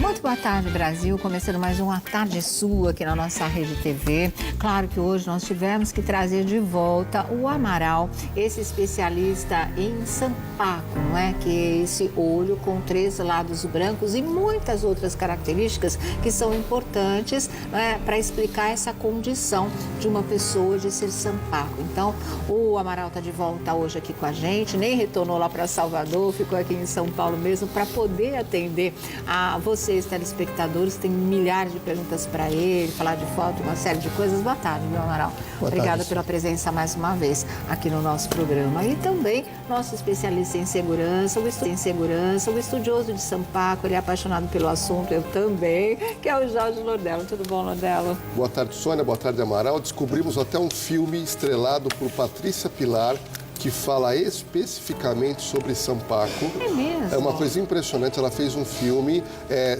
Muito boa tarde, Brasil. Começando mais uma tarde sua aqui na nossa Rede TV. Claro que hoje nós tivemos que trazer de volta o Amaral, esse especialista em sampaco, não é? Que é esse olho com 3 lados brancos e muitas outras características que são importantes, para explicar essa condição de uma pessoa de ser sampaco. Então, o Amaral está de volta hoje aqui com a gente, nem retornou lá para Salvador, ficou aqui em São Paulo mesmo para poder atender a vocês, telespectadores. Tem milhares de perguntas para ele, falar de foto, uma série de coisas. Boa tarde, meu Amaral. Obrigada pela presença mais uma vez aqui no nosso programa. E também nosso especialista em segurança, o estudioso de sampaco, ele é apaixonado pelo assunto, eu também, que é o Jorge Lordello. Tudo bom, Lordello? Boa tarde, Sônia. Boa tarde, Amaral. Descobrimos até um filme estrelado por Patrícia Pilar, que fala especificamente sobre sampaco. É mesmo? É uma coisa impressionante. Ela fez um filme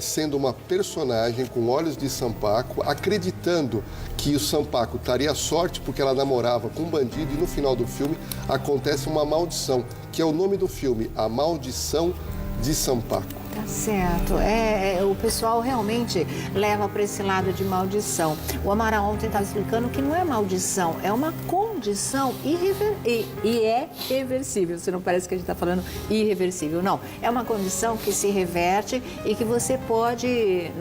sendo uma personagem com olhos de sampaco, acreditando que o sampaco estaria sorte porque ela namorava com um bandido, e no final do filme acontece uma maldição, que é o nome do filme, A Maldição de Sampaco. Tá certo. O pessoal realmente leva para esse lado de maldição. O Amaral ontem estava explicando que não é maldição, é uma condição irreversível. Você não parece que a gente está falando irreversível, não. É uma condição que se reverte e que você pode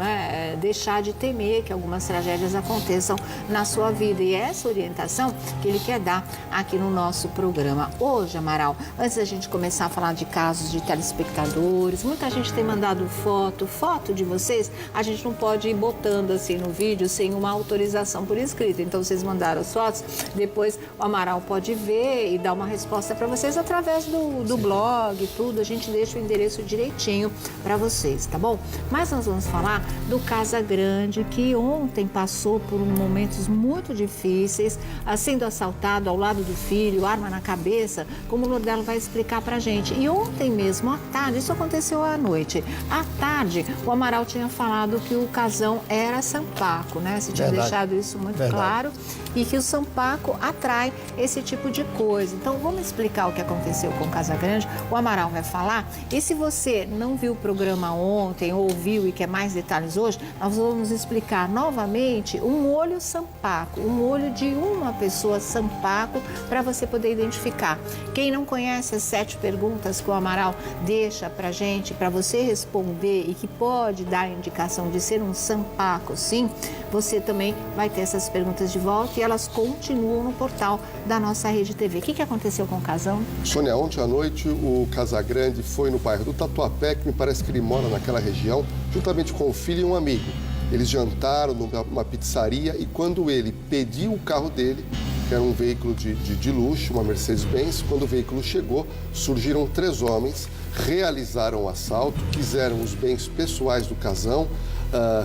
deixar de temer que algumas tragédias aconteçam na sua vida. E é essa orientação que ele quer dar aqui no nosso programa. Hoje, Amaral, antes da gente começar a falar de casos de telespectadores, muita gente tem mandado foto de vocês, a gente não pode ir botando assim no vídeo sem uma autorização por escrito. Então vocês mandaram as fotos, depois o Amaral pode ver e dar uma resposta para vocês através do blog e tudo. A gente deixa o endereço direitinho para vocês, tá bom? Mas nós vamos falar do Casagrande, que ontem passou por momentos muito difíceis, sendo assaltado ao lado do filho, arma na cabeça, como o Lordello vai explicar pra gente. E ontem mesmo, à tarde, isso aconteceu à noite. À tarde, o Amaral tinha falado que o casão era sampaco, né? Você tinha deixado isso muito claro, e que o sampaco atrai esse tipo de coisa. Então, vamos explicar o que aconteceu com o Casagrande. O Amaral vai falar. E se você não viu o programa ontem, ouviu e quer mais detalhes hoje, nós vamos explicar novamente um olho sampaco, um olho de uma pessoa sampaco, para você poder identificar. Quem não conhece as 7 perguntas que o Amaral deixa pra gente, para você responder e que pode dar a indicação de ser um sampaco, sim, você também vai ter essas perguntas de volta e elas continuam no portal da nossa Rede TV. O que aconteceu com o casão? Sônia, ontem à noite o Casagrande foi no bairro do Tatuapé, que me parece que ele mora naquela região, juntamente com o filho e um amigo. Eles jantaram numa pizzaria e quando ele pediu o carro dele, que era um veículo de luxo, uma Mercedes-Benz, quando o veículo chegou, surgiram 3 homens, realizaram o assalto, quiseram os bens pessoais do casão,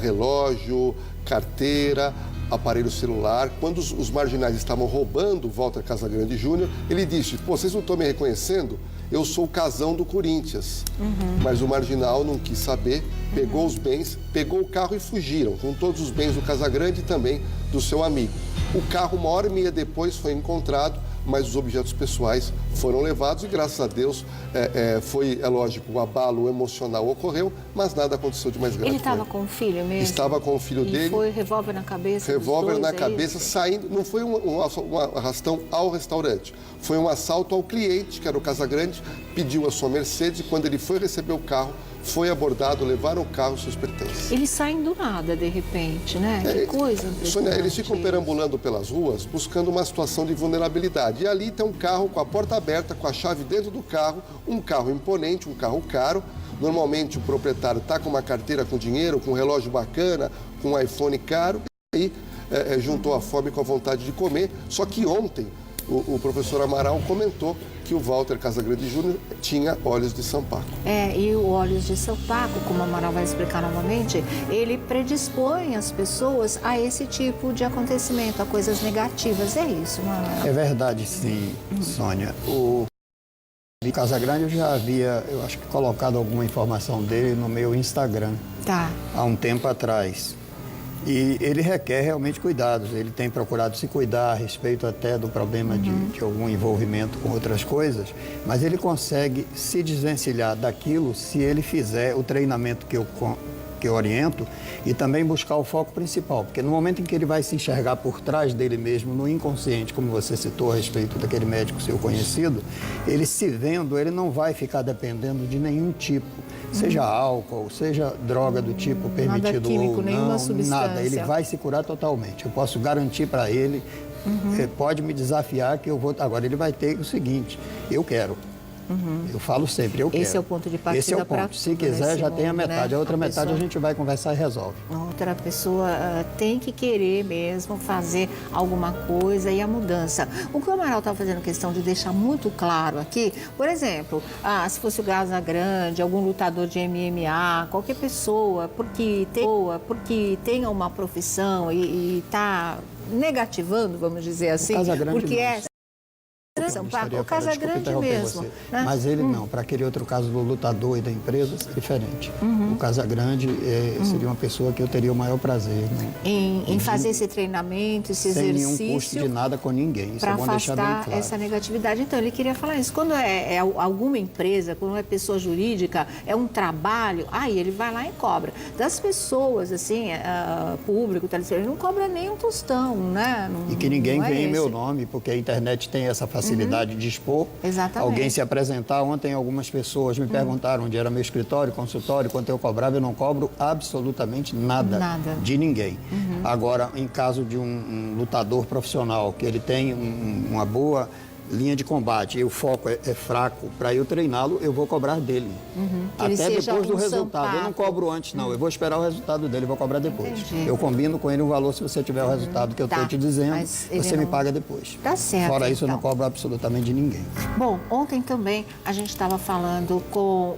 relógio, carteira, aparelho celular. Quando os marginais estavam roubando o Walter Casagrande Júnior, ele disse: "Pô, vocês não estão me reconhecendo? Eu sou o casão do Corinthians." Mas o marginal não quis saber, pegou os bens, pegou o carro e fugiram, com todos os bens do Casagrande e também do seu amigo. O carro, 1h30 depois, foi encontrado, mas os objetos pessoais foram levados e, graças a Deus, é lógico, o abalo emocional ocorreu, mas nada aconteceu de mais grave. Ele estava com o filho mesmo? Estava com o filho dele. E foi revólver na cabeça? Revólver na cabeça, isso? saindo. Não foi um arrastão ao restaurante, foi um assalto ao cliente, que era o Casagrande, pediu a sua Mercedes e, quando ele foi receber o carro, foi abordado, levaram o carro e seus pertences. Eles saem do nada, de repente, né? Que coisa impressionante. Sônia, eles ficam perambulando pelas ruas buscando uma situação de vulnerabilidade. E ali tem um carro com a porta aberta, com a chave dentro do carro, um carro imponente, um carro caro. Normalmente o proprietário está com uma carteira com dinheiro, com um relógio bacana, com um iPhone caro. E aí juntou a fome com a vontade de comer. Só que ontem o professor Amaral comentou que o Walter Casagrande Júnior tinha olhos de sampaco. E o olhos de sampaco, como a Amaral vai explicar novamente, ele predispõe as pessoas a esse tipo de acontecimento, a coisas negativas. É isso, Amaral? É verdade, sim, Sônia. O Casagrande, eu já havia, eu acho que colocado alguma informação dele no meu Instagram. Tá. Há um tempo atrás. E ele requer realmente cuidados. Ele tem procurado se cuidar a respeito até do problema de algum envolvimento com outras coisas, mas ele consegue se desvencilhar daquilo se ele fizer o treinamento que que eu oriento, e também buscar o foco principal, porque no momento em que ele vai se enxergar por trás dele mesmo, no inconsciente, como você citou a respeito daquele médico seu conhecido, ele se vendo, ele não vai ficar dependendo de nenhum tipo, seja álcool, seja droga do tipo permitido nada químico, ou nenhuma não, substância. nada, ele vai se curar totalmente. Eu posso garantir para ele, pode me desafiar que eu vou... Agora, ele vai ter o seguinte, eu quero. Eu falo sempre, eu quero. Esse é o ponto de partida. Esse é o ponto. Se quiser, já tem a metade. Né? A outra metade a gente vai conversar e resolve. Outra pessoa tem que querer mesmo fazer alguma coisa e a mudança. O que o Amaral está fazendo questão de deixar muito claro aqui, por exemplo, se fosse o Casagrande, algum lutador de MMA, qualquer pessoa, porque tenha uma profissão e está negativando, vamos dizer assim, porque o Casagrande mesmo. Né? Mas ele não, para aquele outro caso do lutador e da empresa, é diferente. O Casagrande seria uma pessoa que eu teria o maior prazer. Né? Em fazer esse treinamento, esse exercício. Sem nenhum custo de nada com ninguém. Para afastar essa negatividade. Então, ele queria falar isso. Quando é alguma empresa, quando é pessoa jurídica, é um trabalho, aí ele vai lá e cobra. Das pessoas, assim, público, ele não cobra nem um tostão, né? E que ninguém ganhe meu nome, porque a internet tem essa facilidade de expor. Exatamente. Alguém se apresentar. Ontem algumas pessoas me perguntaram onde era meu escritório, consultório, quanto eu cobrava. Eu não cobro absolutamente nada. De ninguém. Agora, em caso de um lutador profissional, que ele tem uma boa linha de combate e o foco é fraco, para eu treiná-lo, eu vou cobrar dele. Até depois do resultado. Eu não cobro antes, não. Eu vou esperar o resultado dele, vou cobrar depois. Entendi. Eu combino com ele um valor, se você tiver o resultado que eu estou te dizendo, você me paga depois. Tá certo. Fora isso, eu não cobro absolutamente de ninguém. Bom, ontem também a gente estava falando com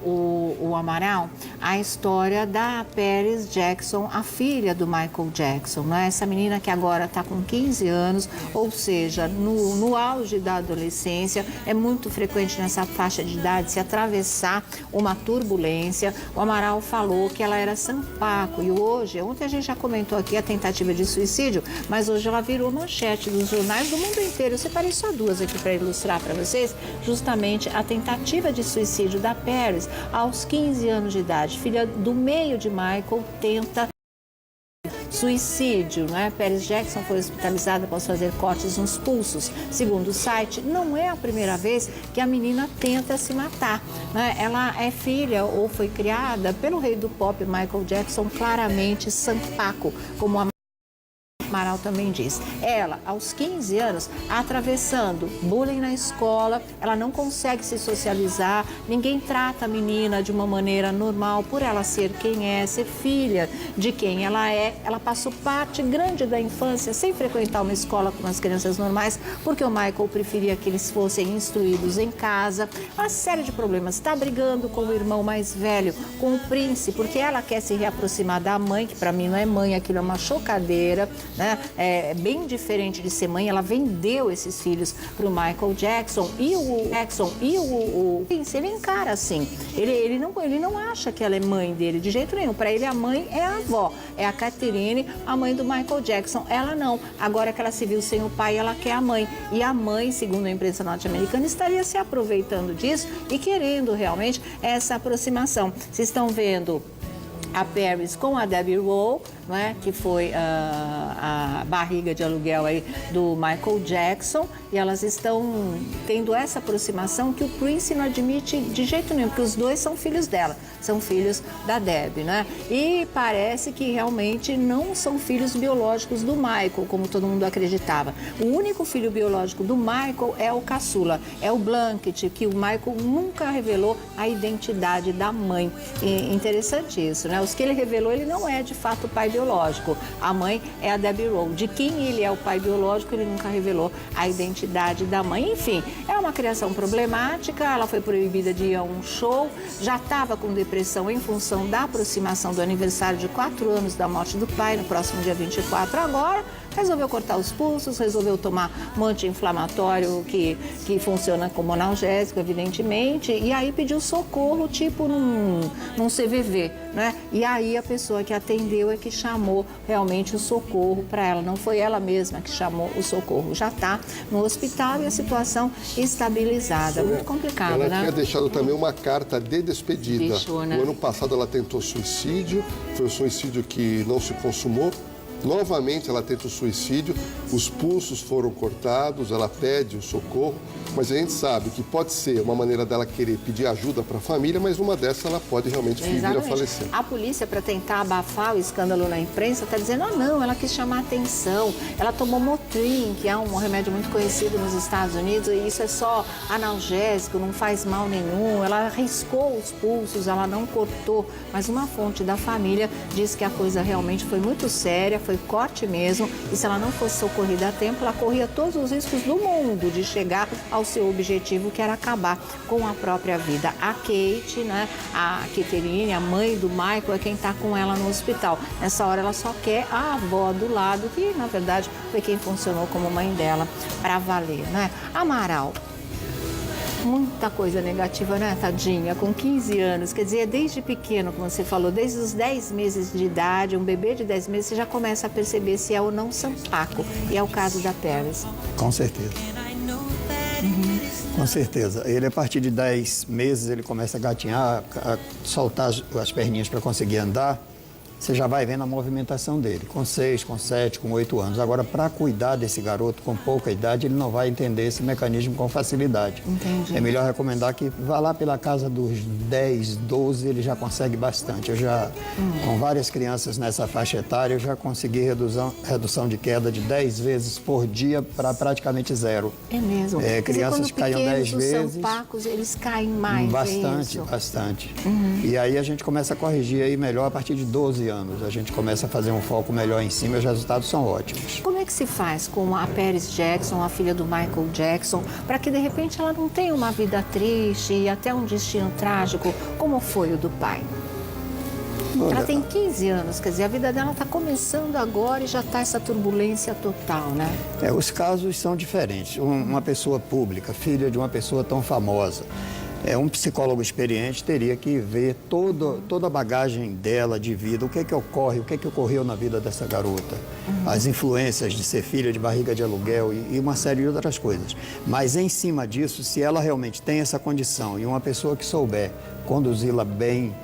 o Amaral a história da Paris Jackson, a filha do Michael Jackson, né? Essa menina que agora está com 15 anos, ou seja, no auge da adolescência. É muito frequente nessa faixa de idade se atravessar uma turbulência. O Amaral falou que ela era Sampaco e ontem a gente já comentou aqui a tentativa de suicídio, mas hoje ela virou manchete dos jornais do mundo inteiro. Eu separei só duas aqui para ilustrar para vocês, justamente a tentativa de suicídio da Paris aos 15 anos de idade. Filha do meio de Michael, tenta suicídio, né? Paris Jackson foi hospitalizada após fazer cortes nos pulsos. Segundo o site, não é a primeira vez que a menina tenta se matar, né? Ela é filha ou foi criada pelo rei do pop Michael Jackson, claramente Sampaco, como a Amaral também diz. Ela, aos 15 anos, atravessando bullying na escola, ela não consegue se socializar, ninguém trata a menina de uma maneira normal por ela ser quem é, ser filha de quem ela é. Ela passou parte grande da infância sem frequentar uma escola com as crianças normais, porque o Michael preferia que eles fossem instruídos em casa. Uma série de problemas. Está brigando com o irmão mais velho, com o príncipe, porque ela quer se reaproximar da mãe, que para mim não é mãe, aquilo é uma chocadeira, né? É bem diferente de ser mãe. Ela vendeu esses filhos para o Michael Jackson e o Prince, ele encara assim. Ele não acha que ela é mãe dele de jeito nenhum. Para ele, a mãe é a avó, é a Catherine, a mãe do Michael Jackson. Ela não. Agora que ela se viu sem o pai, ela quer a mãe. E a mãe, segundo a imprensa norte-americana, estaria se aproveitando disso e querendo realmente essa aproximação. Vocês estão vendo a Paris com a Debbie Rowe, não é? Que foi a barriga de aluguel aí do Michael Jackson, e elas estão tendo essa aproximação que o Prince não admite de jeito nenhum, porque os dois são filhos dela, são filhos da Debbie, né? E parece que realmente não são filhos biológicos do Michael, como todo mundo acreditava. O único filho biológico do Michael é o caçula, é o Blanket, que o Michael nunca revelou a identidade da mãe. E interessante isso, né? Os que ele revelou, ele não é de fato o pai biológico. A mãe é a Debbie Rowe. De quem ele é o pai biológico, ele nunca revelou a identidade da mãe. Enfim, é uma criação problemática. Ela foi proibida de ir a um show, já estava com depressão em função da aproximação do aniversário de 4 anos da morte do pai, no próximo dia 24 agora. Resolveu cortar os pulsos, resolveu tomar um anti-inflamatório que funciona como analgésico, evidentemente, e aí pediu socorro, tipo num CVV, né? E aí a pessoa que atendeu é que chamou realmente o socorro para ela, não foi ela mesma que chamou o socorro. Já está no hospital e a situação está desestabilizada. Muito complicado, ela né? Tinha deixado também uma carta de despedida. Deixou, né? No ano passado ela tentou suicídio, foi um suicídio que não se consumou. Novamente ela tenta o suicídio, os pulsos foram cortados, ela pede o socorro, mas a gente sabe que pode ser uma maneira dela querer pedir ajuda para a família, mas uma dessas ela pode realmente vir a falecer. A polícia, para tentar abafar o escândalo na imprensa, está dizendo, não, ela quis chamar atenção, ela tomou Motrin, que é um remédio muito conhecido nos Estados Unidos, e isso é só analgésico, não faz mal nenhum, ela riscou os pulsos, ela não cortou, mas uma fonte da família diz que a coisa realmente foi muito séria, foi corte mesmo, e se ela não fosse socorrida a tempo, ela corria todos os riscos do mundo de chegar ao seu objetivo, que era acabar com a própria vida. A Kate, né, a Catherine, a mãe do Michael, é quem está com ela no hospital. Nessa hora ela só quer a avó do lado, que na verdade foi quem funcionou como mãe dela para valer, né? Amaral. Muita coisa negativa, né, tadinha? Com 15 anos, quer dizer, desde pequeno, como você falou, desde os 10 meses de idade, um bebê de 10 meses, você já começa a perceber se é ou não Sampaco. E é o caso da Paris. Com certeza. Com certeza. Ele, a partir de 10 meses, ele começa a gatinhar, a soltar as perninhas para conseguir andar. Você já vai vendo a movimentação dele, com 6, com 7, com 8 anos. Agora, para cuidar desse garoto com pouca idade, ele não vai entender esse mecanismo com facilidade. Entendi. É melhor recomendar que vá lá pela casa dos 10, 12, ele já consegue bastante. Eu já, com várias crianças nessa faixa etária, eu já consegui redução de queda de 10 vezes por dia para praticamente 0. É mesmo. Crianças que caíam 10 vezes. Os sampacos, eles caem mais. Bastante, bastante. E aí a gente começa a corrigir aí melhor a partir de 12 anos. A gente começa a fazer um foco melhor em cima e os resultados são ótimos. Como é que se faz com a Paris Jackson, a filha do Michael Jackson, para que de repente ela não tenha uma vida triste e até um destino trágico, como foi o do pai? Ela tem 15 anos, quer dizer, a vida dela está começando agora e já está essa turbulência total, né? Os casos são diferentes. Uma pessoa pública, filha de uma pessoa tão famosa, um psicólogo experiente teria que ver toda a bagagem dela de vida, o que é que ocorre, o que é que ocorreu na vida dessa garota, as influências de ser filha de barriga de aluguel e uma série de outras coisas. Mas em cima disso, se ela realmente tem essa condição e uma pessoa que souber conduzi-la bem,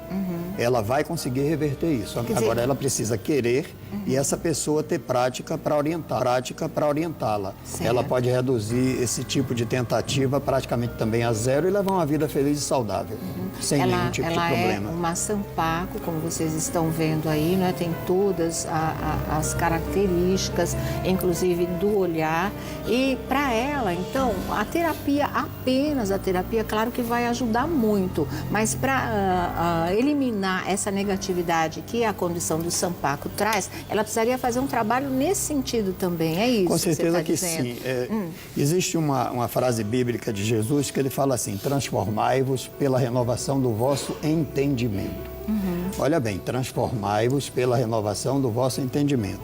ela vai conseguir reverter isso. Agora, ela precisa querer e essa pessoa ter prática para orientá-la. Ela pode reduzir esse tipo de tentativa praticamente também a 0 e levar uma vida feliz e saudável, sem nenhum tipo de problema. Ela é uma Sampaco, como vocês estão vendo aí, né? Tem todas as características, inclusive do olhar. E para ela, então, apenas a terapia, claro que vai ajudar muito, mas para eliminar essa negatividade que a condição do Sampaco traz, ela precisaria fazer um trabalho nesse sentido também, é isso? Com certeza que sim. Existe uma frase bíblica de Jesus que ele fala assim: transformai-vos pela renovação do vosso entendimento. Olha bem, transformai-vos pela renovação do vosso entendimento.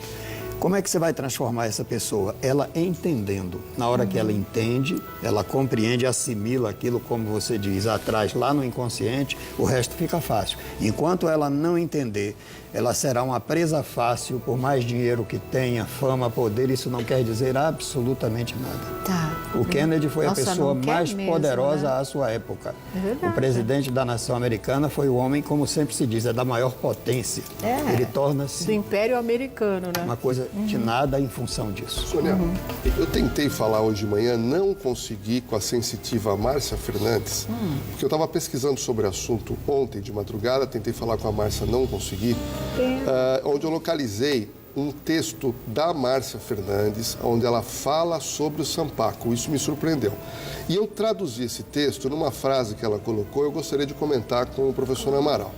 Como é que você vai transformar essa pessoa? Ela entendendo. Na hora que ela entende, ela compreende, assimila aquilo, como você diz, atrás, lá no inconsciente, o resto fica fácil. Enquanto ela não entender, ela será uma presa fácil, por mais dinheiro que tenha, fama, poder, isso não quer dizer absolutamente nada. Tá. O Kennedy foi a pessoa mais poderosa, né, à sua época. É, o presidente da nação americana foi o homem, como sempre se diz, da maior potência. Ele torna-se do Império Americano, né? Uma coisa de nada em função disso. Sônia, eu tentei falar hoje de manhã, não consegui com a sensitiva Márcia Fernandes, porque eu estava pesquisando sobre o assunto ontem de madrugada, tentei falar com a Márcia, não consegui, onde eu localizei um texto da Márcia Fernandes, onde ela fala sobre o Sampaco. Isso me surpreendeu. E eu traduzi esse texto numa frase que ela colocou, eu gostaria de comentar com o professor Amaral.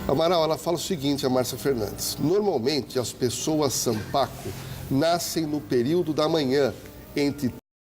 Amaral, ela fala o seguinte, a Márcia Fernandes: normalmente as pessoas Sampaco nascem no período da manhã, entre